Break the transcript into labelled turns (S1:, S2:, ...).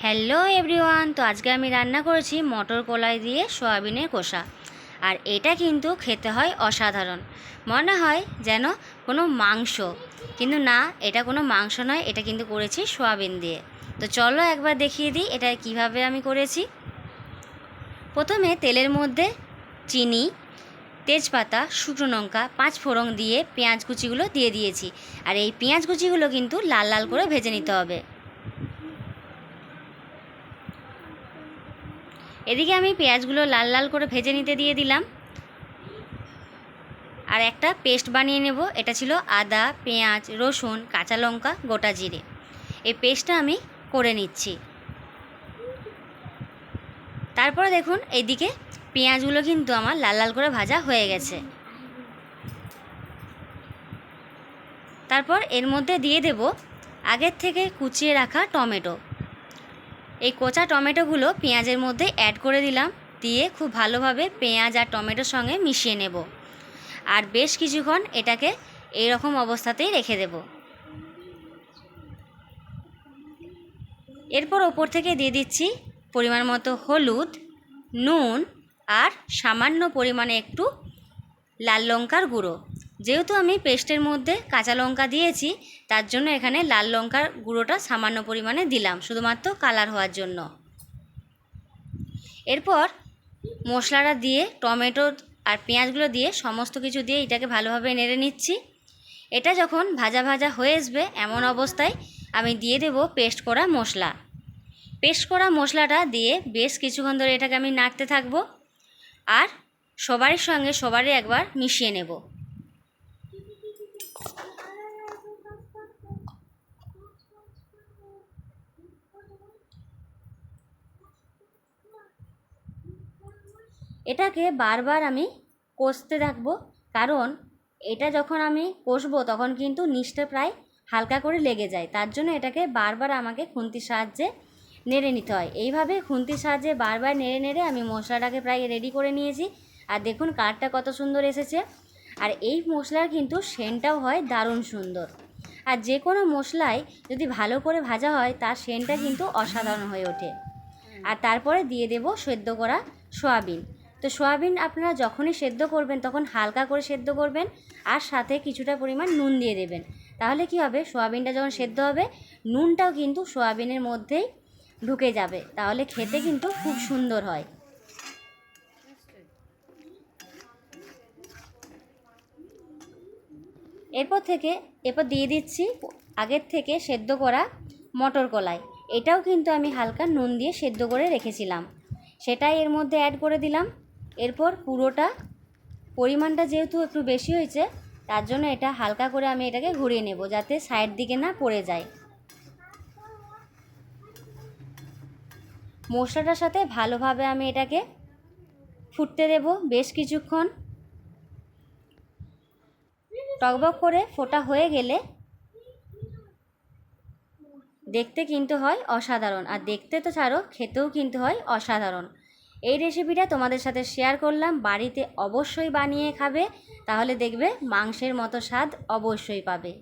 S1: Hello everyone, তো আজকে আমি রান্না করেছি মটর কলাই দিয়ে সয়াবিনের কষা। আর এটা কিন্তু খেতে হয় অসাধারণ, মনে হয় যেন কোনো মাংস, কিন্তু না, এটা কোনো মাংস নয়, এটা কিন্তু করেছি সয়াবিন দিয়ে। তো চলো একবার দেখিয়ে দিই এটা কিভাবে আমি করেছি। প্রথমে তেলের মধ্যে চিনি, তেজপাতা, শুকনো লঙ্কা, 5 ফোড়ন দিয়ে পেঁয়াজ কুচিগুলো দিয়ে দিয়েছি। আর এই পেঁয়াজ কুচিগুলো কিন্তু লাল লাল করে ভেজে নিতে হবে। এদিকে আমি পেঁয়াজগুলো লাল লাল করে ভেজে নিতে দিয়ে দিলাম। আর একটা পেস্ট বানিয়ে নেব। এটা ছিল আদা, পেঁয়াজ, রসুন, কাঁচা লঙ্কা, গোটা জিরে। এই পেস্টটা আমি করে নিচ্ছি। তারপরে দেখুন এইদিকে পেঁয়াজগুলো কিন্তু আমার লাল লাল করে ভাজা হয়ে গেছে। তারপর এর মধ্যে দিয়ে দেব আগের থেকে কুচিয়ে রাখা টমেটো। এই কোচা টমেটোগুলো পেঁয়াজের মধ্যে অ্যাড করে দিলাম, দিয়ে খুব ভালোভাবে পেঁয়াজ আর টমেটোর সঙ্গে মিশিয়ে নেব। আর বেশ কিছুক্ষণ এটাকে এই রকম অবস্থাতেই রেখে দেব। এরপর ওপর থেকে দিয়ে দিচ্ছি পরিমাণ মতো হলুদ, নুন আর সামান্য পরিমাণে একটু লাল লঙ্কার গুঁড়ো। যেহেতু আমি পেস্টের মধ্যে কাঁচা লঙ্কা দিয়েছি, তার জন্য এখানে লাল লঙ্কার গুঁড়োটা সামান্য পরিমাণে দিলাম, শুধুমাত্র কালার হওয়ার জন্য। এরপর মশলাটা দিয়ে টমেটো আর পেঁয়াজগুলো দিয়ে সমস্ত কিছু দিয়ে এটাকে ভালোভাবে নেড়ে নিচ্ছি। এটা যখন ভাজা ভাজা হয়ে আসবে, এমন অবস্থায় আমি দিয়ে দেব পেস্ট করা মশলা। পেস্ট করা মশলাটা দিয়ে বেশ কিছুক্ষণ ধরে এটাকে আমি নাড়তে থাকবো আর সবারই সঙ্গে সবারই একবার মিশিয়ে নেব। এটাকে বারবার আমি কষতে থাকবো, কারণ এটা যখন আমি কষবো তখন কিন্তু নিচটা প্রায় হালকা করে লেগে যায়। তার জন্য এটাকে বারবার আমাকে খুন্তির সাহায্যে নেড়ে নিতে হয়। এইভাবে খুন্তির সাহায্যে বারবার নেড়ে নেড়ে আমি মশলাটাকে প্রায় রেডি করে নিয়েছি। আর দেখুন কালারটা কত সুন্দর এসেছে। আর এই মশলার কিন্তু সেন্টটাও হয় দারুণ সুন্দর। আর যে কোনো মশলাই যদি ভালো করে ভাজা হয় তার সেন্টটা কিন্তু অসাধারণ হয়ে ওঠে। আর তারপরে দিয়ে দেব সেদ্ধ করা সয়াবিন। তো সয়াবিন আপনারা যখনই সেদ্ধ করবেন তখন হালকা করে সেদ্ধ করবেন আর সাথে কিছুটা পরিমাণ নুন দিয়ে দেবেন। তাহলে কি হবে, সয়াবিনটা যখন সেদ্ধ হবে নুনটাও কিন্তু সয়াবিনের মধ্যেই ঢুকে যাবে, তাহলে খেতে কিন্তু খুব সুন্দর হয়। এরপর দিয়ে দিচ্ছি আগের থেকে সেদ্ধ করা মটর কলাই। এটাও কিন্তু আমি হালকা নুন দিয়ে সেদ্ধ করে রেখেছিলাম, সেটাই এর মধ্যে অ্যাড করে দিলাম। এরপর পুরোটা পরিমাণটা যেহেতু একটু বেশি হয়েছে, তার জন্য এটা হালকা করে আমি এটাকে ঘুরিয়ে নেব যাতে সাইড দিকে না পড়ে যায়। মশলাটার সাথে ভালোভাবে আমি এটাকে ফুটতে দেব বেশ কিছুক্ষণ। টকবক করে ফোটা হয়ে গেলে দেখতে কিন্তু হয় অসাধারণ, আর দেখতে তো ছাড়ো, খেতেও কিন্তু হয় অসাধারণ। এই রেসিপিটা তোমাদের সাথে শেয়ার করলাম, বাড়িতে অবশ্যই বানিয়ে খাবে, তাহলে দেখবে মাংসের মতো স্বাদ অবশ্যই পাবে।